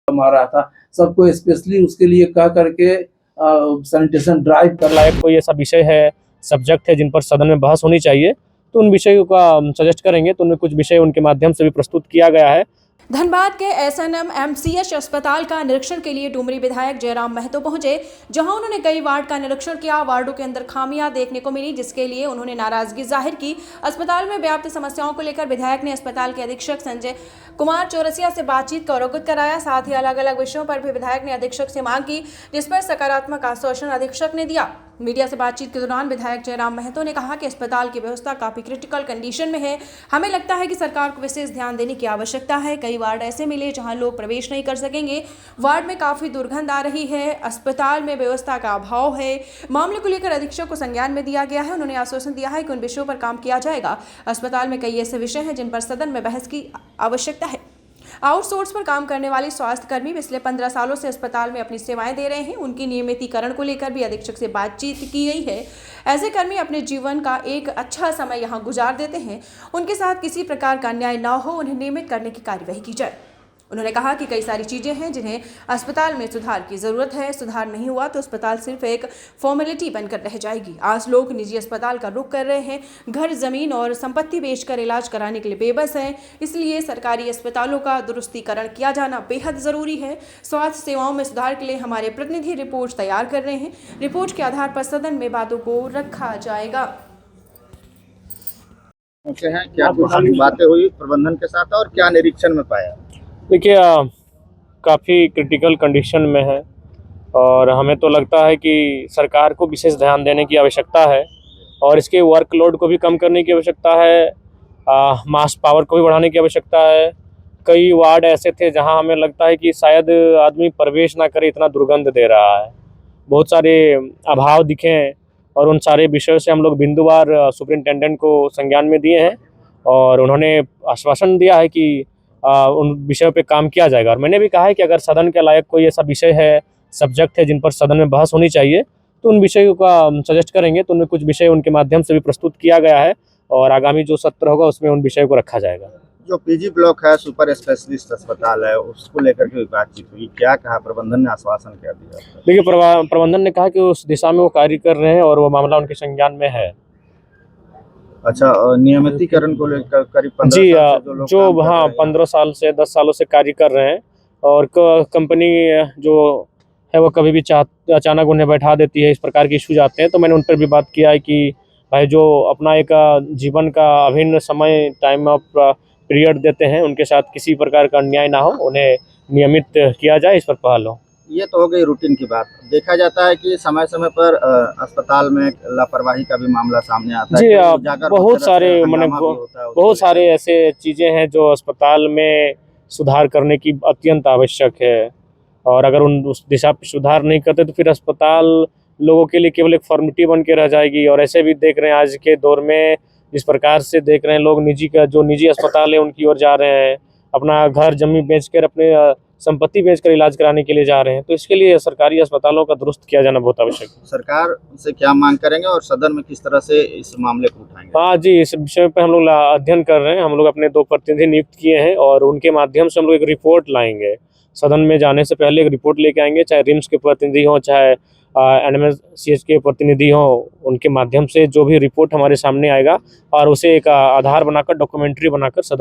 मार रहा था, सबको स्पेशली उसके लिए कह करके सैनिटेशन ड्राइव कर लायक कोई ऐसा विषय है, सब्जेक्ट है जिन पर सदन में बहस होनी चाहिए, तो उन विषयों का सजेस्ट करेंगे। तो उनमें कुछ विषय उनके माध्यम से भी प्रस्तुत किया गया है। धनबाद के एसएनएमएमसीएच अस्पताल का निरीक्षण के लिए डुमरी विधायक जयराम महतो पहुंचे, जहां उन्होंने कई वार्ड का निरीक्षण किया। वार्डों के अंदर खामियां देखने को मिली, जिसके लिए उन्होंने नाराजगी जाहिर की। अस्पताल में व्याप्त समस्याओं को लेकर विधायक ने अस्पताल के अधीक्षक संजय कुमार चौरसिया से बातचीत कर अवगत कराया। साथ ही अलग अलग विषयों पर भी विधायक ने अधीक्षक से मांग की, जिस पर सकारात्मक आश्वासन अधीक्षक ने दिया। मीडिया से बातचीत के दौरान विधायक जयराम महतो ने कहा कि अस्पताल की व्यवस्था काफी क्रिटिकल कंडीशन में है। हमें लगता है कि सरकार को विशेष ध्यान देने की आवश्यकता है। कई वार्ड ऐसे मिले जहां लोग प्रवेश नहीं कर सकेंगे। वार्ड में काफी दुर्गंध आ रही है। अस्पताल में व्यवस्था का अभाव है। मामले को लेकर अधीक्षक को संज्ञान में दिया गया है। उन्होंने आश्वासन दिया है कि उन विषयों पर काम किया जाएगा। अस्पताल में कई ऐसे विषय हैं जिन पर सदन में बहस की आवश्यकता है। आउटसोर्स पर काम करने वाले स्वास्थ्यकर्मी पिछले 15 सालों से अस्पताल में अपनी सेवाएं दे रहे हैं। उनकी नियमितीकरण को लेकर भी अधीक्षक से बातचीत की गई है। ऐसे कर्मी अपने जीवन का एक अच्छा समय यहां गुजार देते हैं। उनके साथ किसी प्रकार का अन्याय न हो, उन्हें नियमित करने की कार्यवाही की जाए। उन्होंने कहा कि कई सारी चीज़ें हैं जिन्हें अस्पताल में सुधार की ज़रूरत है। सुधार नहीं हुआ तो अस्पताल सिर्फ एक फॉर्मेलिटी बनकर रह जाएगी। आज लोग निजी अस्पताल का रुख कर रहे हैं। घर, ज़मीन और संपत्ति बेचकर इलाज कराने के लिए बेबस हैं। इसलिए सरकारी अस्पतालों का दुरुस्तीकरण किया जाना बेहद ज़रूरी है। स्वास्थ्य सेवाओं में सुधार के लिए हमारे प्रतिनिधि रिपोर्ट तैयार कर रहे हैं। रिपोर्ट के आधार पर सदन में बातों को रखा जाएगा। क्या कुछ बातें हुई प्रबंधन के साथ और क्या निरीक्षण में पाया? देखिए, काफ़ी क्रिटिकल कंडीशन में है और हमें तो लगता है कि सरकार को विशेष ध्यान देने की आवश्यकता है और इसके वर्कलोड को भी कम करने की आवश्यकता है। मास पावर को भी बढ़ाने की आवश्यकता है। कई वार्ड ऐसे थे जहां हमें लगता है कि शायद आदमी प्रवेश ना करे, इतना दुर्गंध दे रहा है। बहुत सारे अभाव दिखे हैं और उन सारे विषयों से हम लोग बिंदुवार सुपरिंटेंडेंट को संज्ञान में दिए हैं और उन्होंने आश्वासन दिया है कि उन विषयों पे काम किया जाएगा। और मैंने भी कहा है कि अगर सदन के लायक कोई ऐसा विषय है, सब्जेक्ट है जिन पर सदन में बहस होनी चाहिए, तो उन विषयों का सजेस्ट करेंगे। तो उनमें कुछ विषय उनके माध्यम से भी प्रस्तुत किया गया है और आगामी जो सत्र होगा उसमें उन विषयों को रखा जाएगा। जो पीजी ब्लॉक है, सुपर स्पेशलिस्ट अस्पताल है, उसको लेकर के बातचीत हुई, क्या कहा प्रबंधन ने, आश्वासन क्या दिया? देखिए, प्रबंधन ने कहा कि उस दिशा में वो कार्य कर रहे हैं और वो मामला उनके संज्ञान में है। अच्छा, नियमितीकरण को लेकर करीब 15 जी, साल से जो हाँ 15 साल से 10 सालों से कार्य कर रहे हैं और कंपनी जो है वो कभी भी अचानक उन्हें बैठा देती है। इस प्रकार के इश्यूज आते हैं। तो मैंने उन पर भी बात किया है कि भाई जो अपना एक जीवन का अभिन्न समय, टाइम ऑफ पीरियड देते हैं, उनके साथ किसी प्रकार का अन्याय ना हो, उन्हें नियमित किया जाए, इस पर पहल हो। ये तो हो गई रूटीन की बात। देखा जाता है कि समय समय पर अस्पताल में लापरवाही का भी मामला सामने आता है। जी, बहुत सारे ऐसे चीज़ें हैं जो अस्पताल में सुधार करने की अत्यंत आवश्यक है और अगर उस दिशा पर सुधार नहीं करते तो फिर अस्पताल लोगों के लिए केवल एक फॉर्मेलिटी बन के रह जाएगी। और ऐसे भी देख रहे हैं आज के दौर में, जिस प्रकार से देख रहे हैं लोग जो निजी अस्पताल है उनकी ओर जा रहे हैं, अपना घर जमीन बेचकर, अपने संपत्ति बेचकर इलाज कराने के लिए जा रहे हैं। तो इसके लिए सरकारी अस्पतालों का दुरुस्त किया जाना बहुत आवश्यक है। सरकार से क्या मांग करेंगे और सदन में किस तरह से इस मामले को उठाएंगे? हाँ जी, इस विषय पे हम लोग अध्ययन कर रहे हैं। हम लोग अपने 2 प्रतिनिधि नियुक्त किए हैं और उनके माध्यम से हम लोग एक रिपोर्ट लाएंगे। सदन में जाने से पहले एक रिपोर्ट लेके आएंगे, चाहे रिम्स के प्रतिनिधि हों, चाहे एनएमसीएच के प्रतिनिधि हों। उनके माध्यम से जो भी रिपोर्ट हमारे सामने आएगा और उसे एक आधार बनाकर, डॉक्यूमेंट्री बनाकर सदन